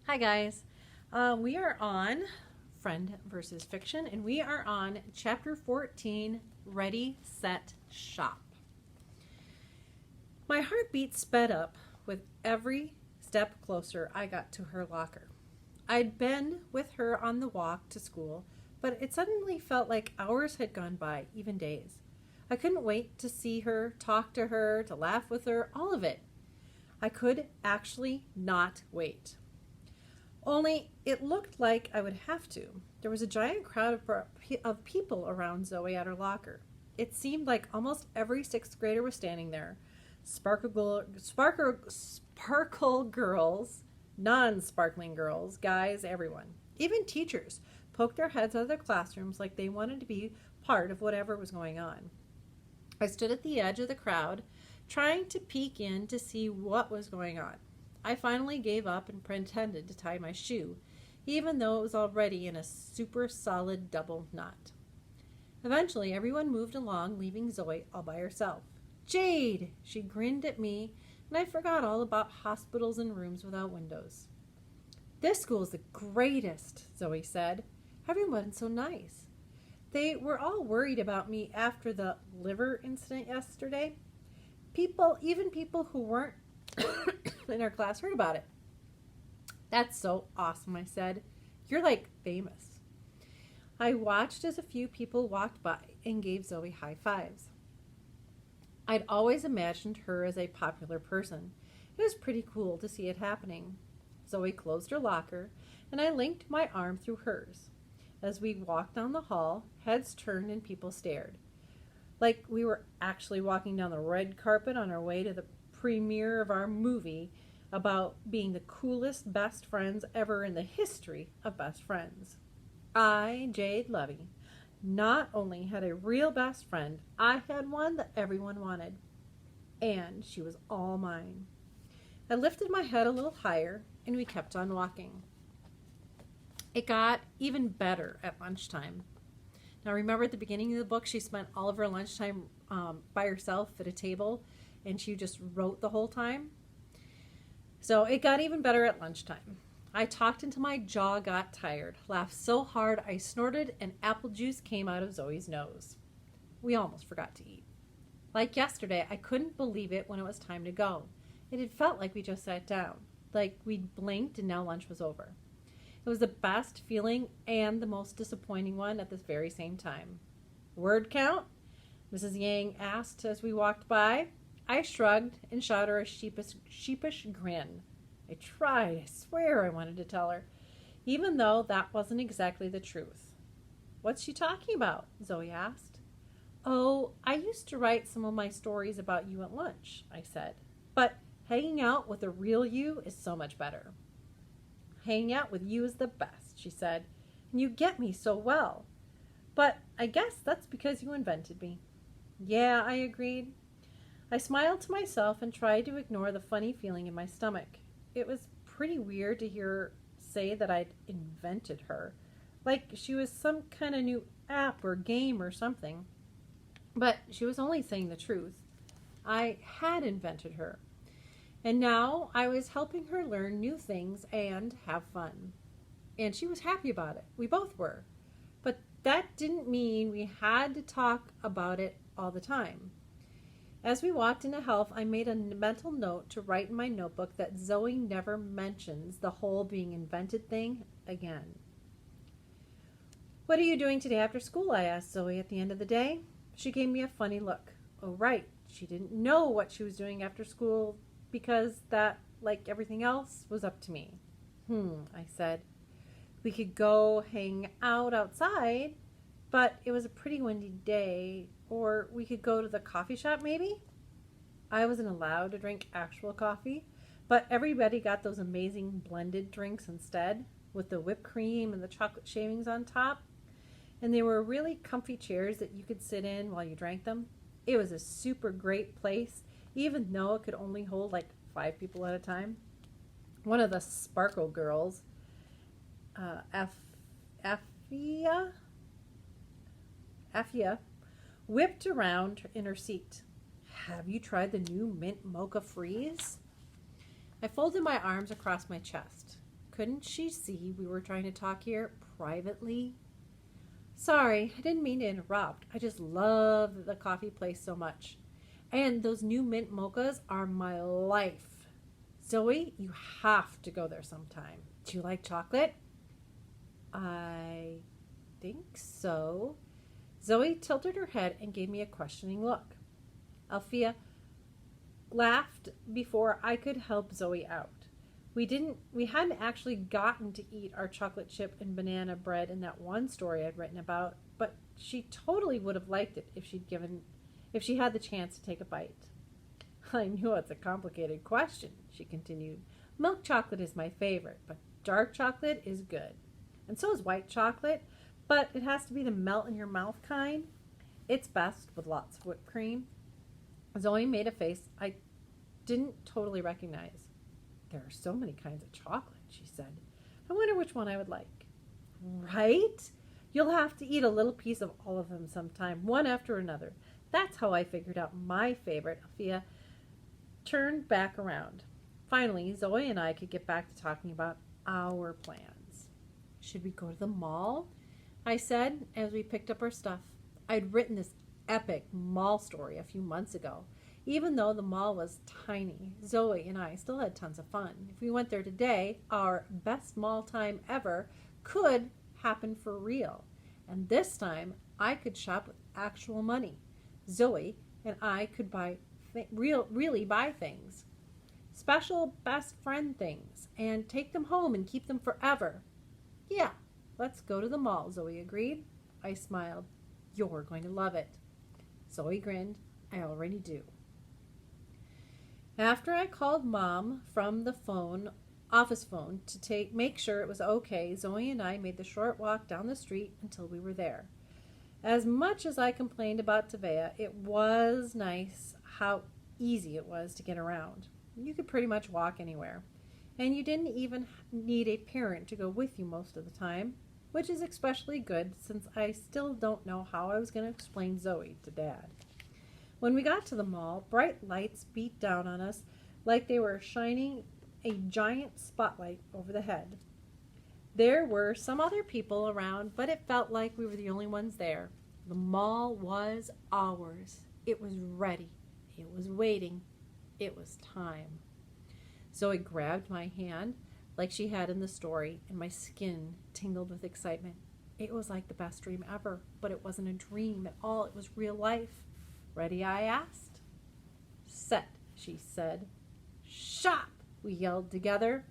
Hi, guys. We are on Friend versus Fiction, and we are on Chapter 14 Ready, Set, Shop. My heartbeat sped up with every step closer I got to her locker. I'd been with her on the walk to school, but it suddenly felt like hours had gone by, even days. I couldn't wait to see her, talk to her, to laugh with her, all of it. I could actually not wait. Only it looked like I would have to. There was a giant crowd of people around Zoe at her locker. It seemed like almost every sixth grader was standing there. Sparkle girls, non-sparkling girls, guys, everyone. Even teachers poked their heads out of their classrooms like they wanted to be part of whatever was going on. I stood at the edge of the crowd, trying to peek in to see what was going on. I finally gave up and pretended to tie my shoe, even though it was already in a super solid double knot. Eventually, everyone moved along, leaving Zoe all by herself. Jade! She grinned at me, and I forgot all about hospitals and rooms without windows. This school is the greatest, Zoe said. Everyone's so nice. They were all worried about me after the liver incident yesterday. Even people who weren't in our class heard about it. That's so awesome, I said. You're like famous. I watched as a few people walked by and gave Zoe high fives. I'd always imagined her as a popular person. It was pretty cool to see it happening. Zoe closed her locker, and I linked my arm through hers. As we walked down the hall, heads turned and people stared. Like we were actually walking down the red carpet on our way to the premiere of our movie about being the coolest best friends ever in the history of best friends. I, Jade Levy, not only had a real best friend, I had one that everyone wanted. And she was all mine. I lifted my head a little higher, and we kept on walking. It got even better at lunchtime. Now, remember at the beginning of the book, she spent all of her lunchtime by herself at a table, and she just wrote the whole time. So it got even better at lunchtime. I talked until my jaw got tired, laughed so hard I snorted, and apple juice came out of Zoe's nose. We almost forgot to eat. Like yesterday, I couldn't believe it when it was time to go. It had felt like we just sat down, like we'd blinked and now lunch was over. It was the best feeling and the most disappointing one at this very same time. Word count? Mrs. Yang asked as we walked by. I shrugged and shot her a sheepish grin. I tried, I swear I wanted to tell her, even though that wasn't exactly the truth. What's she talking about? Zoe asked. Oh, I used to write some of my stories about you at lunch, I said. But hanging out with the real you is so much better. Hanging out with you is the best, she said, and you get me so well. But I guess that's because you invented me. Yeah, I agreed. I smiled to myself and tried to ignore the funny feeling in my stomach. It was pretty weird to hear her say that I'd invented her, like she was some kind of new app or game or something. But she was only saying the truth. I had invented her. And now I was helping her learn new things and have fun. And she was happy about it. We both were. But that didn't mean we had to talk about it all the time. As we walked into health, I made a mental note to write in my notebook that Zoe never mentions the whole being invented thing again. What are you doing today after school? I asked Zoe at the end of the day. She gave me a funny look. Oh, right. She didn't know what she was doing after school because that, like everything else, was up to me. I said. We could go hang out outside, but it was a pretty windy day. Or we could go to the coffee shop, maybe? I wasn't allowed to drink actual coffee, but everybody got those amazing blended drinks instead, with the whipped cream and the chocolate shavings on top. And they were really comfy chairs that you could sit in while you drank them. It was a super great place, even though it could only hold like 5 people at a time. One of the Sparkle girls, Afia, whipped around in her seat. Have you tried the new mint mocha freeze? I folded my arms across my chest. Couldn't she see we were trying to talk here privately? Sorry, I didn't mean to interrupt. I just love the coffee place so much. And those new mint mochas are my life. Zoe, you have to go there sometime. Do you like chocolate? I think so. Zoe tilted her head and gave me a questioning look. Althea laughed before I could help Zoe out. We hadn't actually gotten to eat our chocolate chip and banana bread in that one story I'd written about, but she totally would have liked it if she had the chance to take a bite. I knew it's a complicated question, she continued. Milk chocolate is my favorite, but dark chocolate is good. And so is white chocolate, but it has to be the melt in your mouth kind. It's best with lots of whipped cream. Zoe made a face I didn't totally recognize. There are so many kinds of chocolate, she said. I wonder which one I would like. Right? You'll have to eat a little piece of all of them sometime, one after another. That's how I figured out my favorite. Althea turned back around. Finally, Zoe and I could get back to talking about our plans. Should we go to the mall? I said as we picked up our stuff. I'd written this epic mall story a few months ago. Even though the mall was tiny, Zoe and I still had tons of fun. If we went there today, our best mall time ever could happen for real. And this time, I could shop with actual money. Zoe and I could really buy things. Special best friend things. And take them home and keep them forever. Yeah, let's go to the mall, Zoe agreed. I smiled. You're going to love it. Zoe grinned. I already do. After I called Mom from the office phone to make sure it was okay, Zoe and I made the short walk down the street until we were there. As much as I complained about Tavea, it was nice how easy it was to get around. You could pretty much walk anywhere. And you didn't even need a parent to go with you most of the time, which is especially good since I still don't know how I was going to explain Zoe to Dad. When we got to the mall, bright lights beat down on us like they were shining a giant spotlight over the head. There were some other people around, but it felt like we were the only ones there. The mall was ours. It was ready. It was waiting. It was time. Zoe grabbed my hand like she had in the story, and my skin tingled with excitement. It was like the best dream ever, but it wasn't a dream at all. It was real life. Ready, I asked. Set, she said. Shop, we yelled together.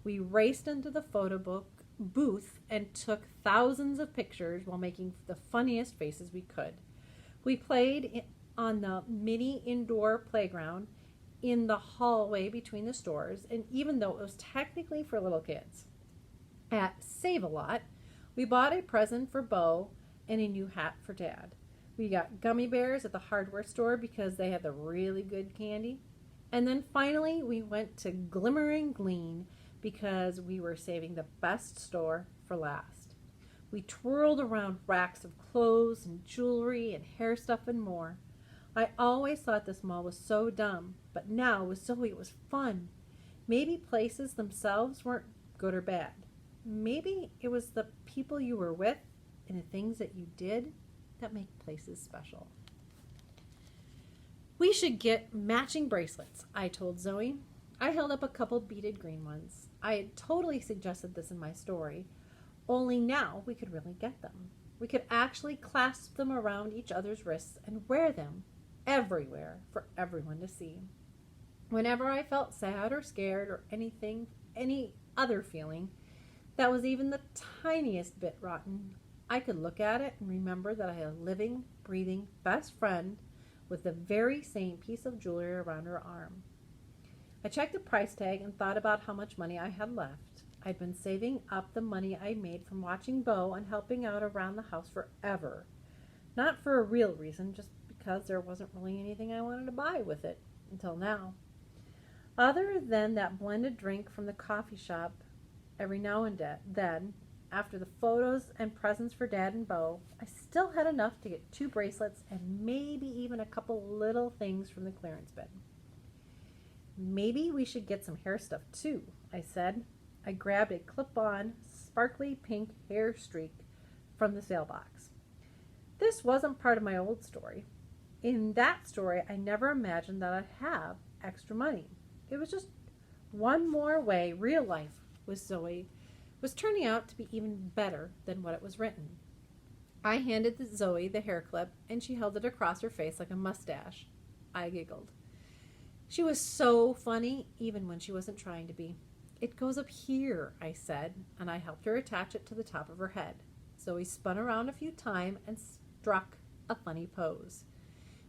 We raced into the photo booth and took thousands of pictures while making the funniest faces we could. We played on the mini indoor playground in the hallway between the stores, and even though it was technically for little kids. At Save-A-Lot, we bought a present for Bo and a new hat for Dad. We got gummy bears at the hardware store because they had the really good candy. And then finally, we went to Glimmering Glean because we were saving the best store for last. We twirled around racks of clothes and jewelry and hair stuff and more. I always thought this mall was so dumb, but now with Zoe it was fun. Maybe places themselves weren't good or bad. Maybe it was the people you were with and the things that you did that make places special. We should get matching bracelets, I told Zoe. I held up a couple beaded green ones. I had totally suggested this in my story, only now we could really get them. We could actually clasp them around each other's wrists and wear them everywhere for everyone to see. Whenever I felt sad or scared or any other feeling that was even the tiniest bit rotten, I could look at it and remember that I had a living, breathing best friend with the very same piece of jewelry around her arm. I checked the price tag and thought about how much money I had left. I'd been saving up the money I made from watching Bo and helping out around the house forever. Not for a real reason, just because there wasn't really anything I wanted to buy with it until now. Other than that blended drink from the coffee shop every now and then, after the photos and presents for Dad and Bo, I still had enough to get 2 bracelets and maybe even a couple little things from the clearance bin. Maybe we should get some hair stuff too, I said. I grabbed a clip-on, sparkly pink hair streak from the sale box. This wasn't part of my old story. In that story, I never imagined that I'd have extra money. It was just one more way real life with Zoe was turning out to be even better than what it was written. I handed Zoe the hair clip, and she held it across her face like a mustache. I giggled. She was so funny, even when she wasn't trying to be. It goes up here, I said, and I helped her attach it to the top of her head. Zoe spun around a few times and struck a funny pose.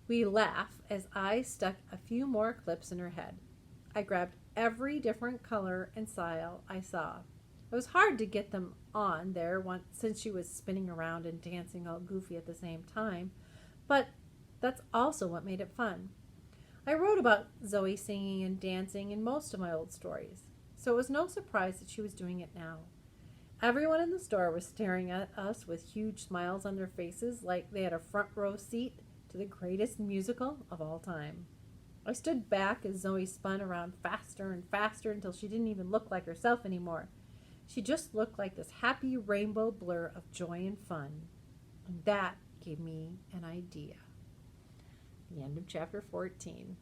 We laughed as I stuck a few more clips in her head. I grabbed every different color and style I saw. It was hard to get them on there once, since she was spinning around and dancing all goofy at the same time, but that's also what made it fun. I wrote about Zoe singing and dancing in most of my old stories, so it was no surprise that she was doing it now. Everyone in the store was staring at us with huge smiles on their faces like they had a front row seat to the greatest musical of all time. I stood back as Zoe spun around faster and faster until she didn't even look like herself anymore. She just looked like this happy rainbow blur of joy and fun. And that gave me an idea. The end of chapter 14.